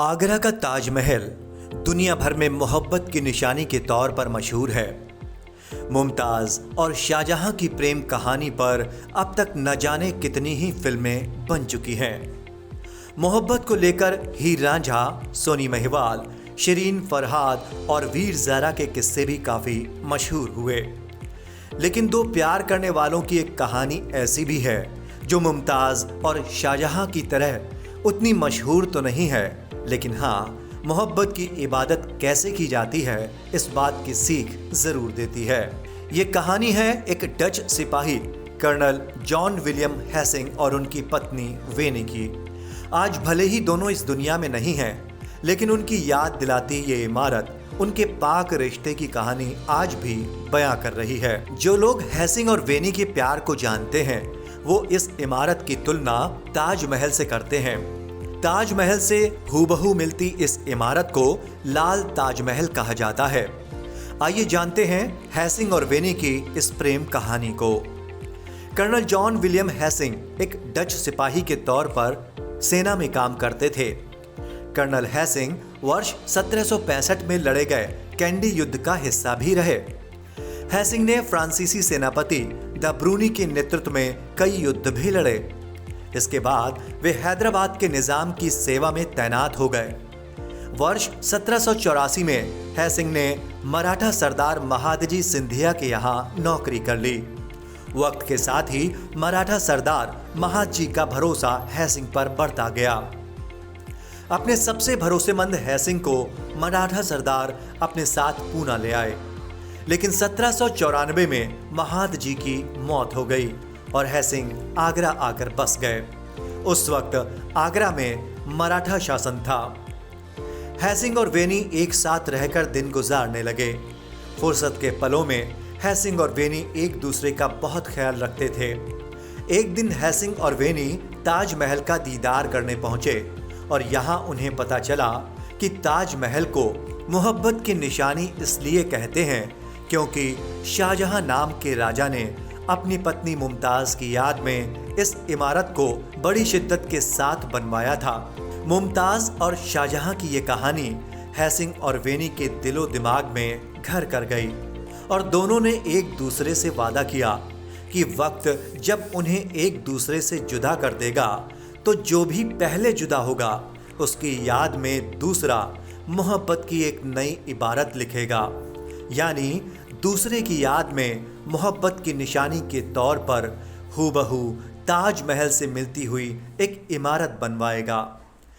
आगरा का ताजमहल दुनिया भर में मोहब्बत की निशानी के तौर पर मशहूर है। मुमताज़ और शाहजहां की प्रेम कहानी पर अब तक न जाने कितनी ही फिल्में बन चुकी हैं। मोहब्बत को लेकर हीर रांझा, सोनी महिवाल, शिरीन फरहाद और वीर ज़ारा के किस्से भी काफ़ी मशहूर हुए। लेकिन दो प्यार करने वालों की एक कहानी ऐसी भी है जो मुमताज़ और शाहजहां की तरह उतनी मशहूर तो नहीं है, लेकिन हाँ, मोहब्बत की इबादत कैसे की जाती है इस बात की सीख ज़रूर देती है। ये कहानी है एक डच सिपाही कर्नल जॉन विलियम हेसिंग और उनकी पत्नी वेनी की। आज भले ही दोनों इस दुनिया में नहीं हैं, लेकिन उनकी याद दिलाती ये इमारत उनके पाक रिश्ते की कहानी आज भी बयां कर रही है। जो लोग हेसिंग और वेनी के प्यार को जानते हैं वो इस इमारत की तुलना ताजमहल से करते हैं। ताजमहल से हूबहू मिलती इस इमारत को लाल ताजमहल कहा जाता है। आइए जानते हैं हेसिंग और वेनी की इस प्रेम कहानी को। कर्नल जॉन विलियम हेसिंग एक डच सिपाही के तौर पर सेना में काम करते थे। कर्नल हेसिंग वर्ष 1765 में लड़े गए कैंडी युद्ध का हिस्सा भी रहे। हेसिंग ने फ्रांसीसी सेनापति द ब्रूनी के नेतृत्व में कई युद्ध भी लड़े। इसके बाद वे हैदराबाद के निजाम की सेवा में तैनात हो गए। वर्ष 1784 में हेसिंग ने मराठा सरदार महादजी सिंधिया के यहाँ नौकरी कर ली। वक्त के साथ ही मराठा सरदार महादजी का भरोसा हेसिंग पर बढ़ता गया। अपने सबसे भरोसेमंद हेसिंग को मराठा सरदार अपने साथ पूना ले आए, लेकिन 1794 में महादजी की मौत हो गई और हेसिंग आगरा आकर बस गए। उस वक्त आगरा में मराठा शासन था। हेसिंग और वेनी एक साथ रहकर दिन गुजारने लगे। फुर्सत के पलों में हेसिंग और वेनी एक दूसरे का बहुत ख्याल रखते थे। एक दिन हेसिंग और वेनी ताजमहल का दीदार करने पहुंचे और यहाँ उन्हें पता चला कि ताजमहल को मोहब्बत की निशानी इसलिए कहते हैं क्योंकि शाहजहां नाम के राजा ने अपनी पत्नी मुमताज़ की याद में इस इमारत को बड़ी शिद्दत के साथ बनवाया था। मुमताज़ और शाहजहां की ये कहानी हेसिंग और वेनी के दिलो दिमाग में घर कर गई और दोनों ने एक दूसरे से वादा किया कि वक्त जब उन्हें एक दूसरे से जुदा कर देगा तो जो भी पहले जुदा होगा उसकी याद में दूसरा मोहब्बत की एक नई इबारत लिखेगा, यानी दूसरे की याद में मोहब्बत की निशानी के तौर पर हूबहू ताजमहल से मिलती हुई एक इमारत बनवाएगा।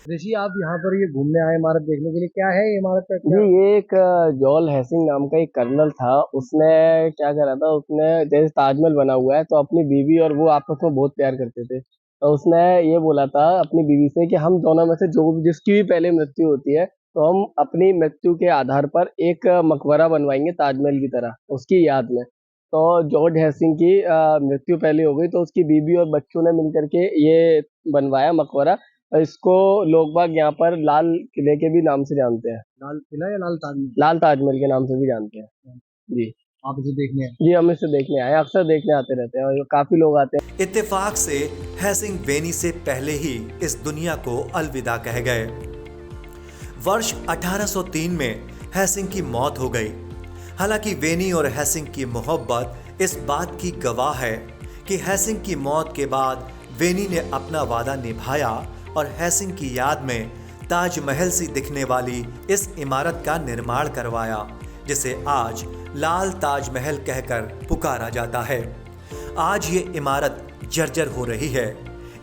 ऋषि, आप यहाँ पर ये घूमने आए इमारत देखने के लिए, क्या है ये इमारत का? जी, ये एक जॉल हेसिंग नाम का एक कर्नल था। उसने क्या करा था, उसने जैसे ताजमहल बना हुआ है तो अपनी बीवी और वो आपस में बहुत प्यार करते थे। तो उसने ये बोला था अपनी बीवी से कि हम दोनों में से जो जिसकी भी पहले मृत्यु होती है तो हम अपनी मृत्यु के आधार पर एक मकबरा बनवाएंगे ताजमहल की तरह उसकी याद में। तो जॉर्ज हेसिंग की मृत्यु पहले हो गई तो उसकी बीवी और बच्चों ने मिलकर के ये बनवाया मकबरा। इसको लोग बाग यहाँ पर लाल किले के भी नाम से जानते हैं। लाल किला या लाल ताजमहल? लाल ताजमहल के नाम से भी जानते हैं। जी, आप इसे देखने आए? जी, हम इसे देखने आए, अक्सर देखने आते रहते हैं और काफी लोग आते हैं। इत्तेफाक से हेसिंग वेनी से पहले ही इस दुनिया को अलविदा कह गए। वर्ष 1803 में हेसिंग की मौत हो गई। हालांकि वेनी और हेसिंग की मोहब्बत इस बात की गवाह है कि हेसिंग की मौत के बाद वेनी ने अपना वादा निभाया और हेसिंग की याद में ताजमहल सी दिखने वाली इस इमारत का निर्माण करवाया, जिसे आज लाल ताजमहल कहकर पुकारा जाता है। आज ये इमारत जर्जर हो रही है।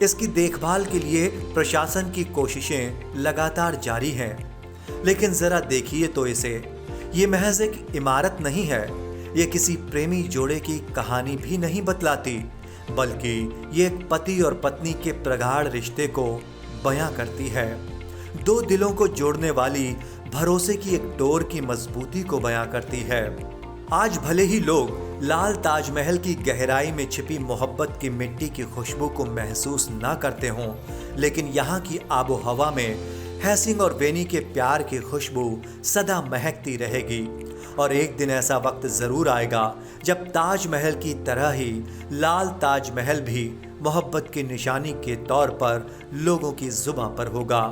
इसकी देखभाल के लिए प्रशासन की कोशिशें लगातार जारी हैं, लेकिन ज़रा देखिए तो इसे, ये महज एक इमारत नहीं है, ये किसी प्रेमी जोड़े की कहानी भी नहीं बतलाती, बल्कि ये एक पति और पत्नी के प्रगाढ़ रिश्ते को बयां करती है। दो दिलों को जोड़ने वाली भरोसे की एक डोर की मजबूती को बयां करती है। आज भले ही लोग लाल ताजमहल की गहराई में छिपी मोहब्बत की मिट्टी की खुशबू को महसूस ना करते हों, लेकिन यहाँ की आबो हवा में हेसिंग और वेनी के प्यार की खुशबू सदा महकती रहेगी। और एक दिन ऐसा वक्त ज़रूर आएगा जब ताजमहल की तरह ही लाल ताजमहल भी मोहब्बत की निशानी के तौर पर लोगों की जुबां पर होगा।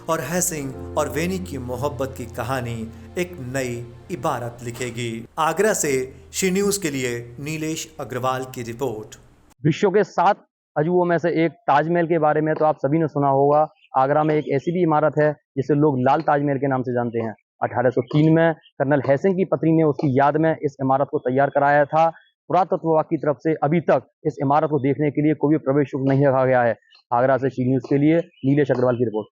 और हैसिंग और वेनी की मोहब्बत की कहानी एक नई इबारत लिखेगी। आगरा से शी न्यूज के लिए नीलेश अग्रवाल की रिपोर्ट। विश्व के 7 अजूबों में से एक ताजमहल के बारे में तो आप सभी ने सुना होगा। आगरा में एक ऐसी भी इमारत है जिसे लोग लाल ताजमहल के नाम से जानते हैं। 1803 में कर्नल हैसिंग की पत्नी ने उसकी याद में इस इमारत को तैयार कराया था। पुरातत्व विभाग की तरफ से अभी तक इस इमारत को देखने के लिए कोई भी प्रवेश शुल्क नहीं रखा गया है। आगरा से शी न्यूज के लिए नीलेश अग्रवाल की रिपोर्ट।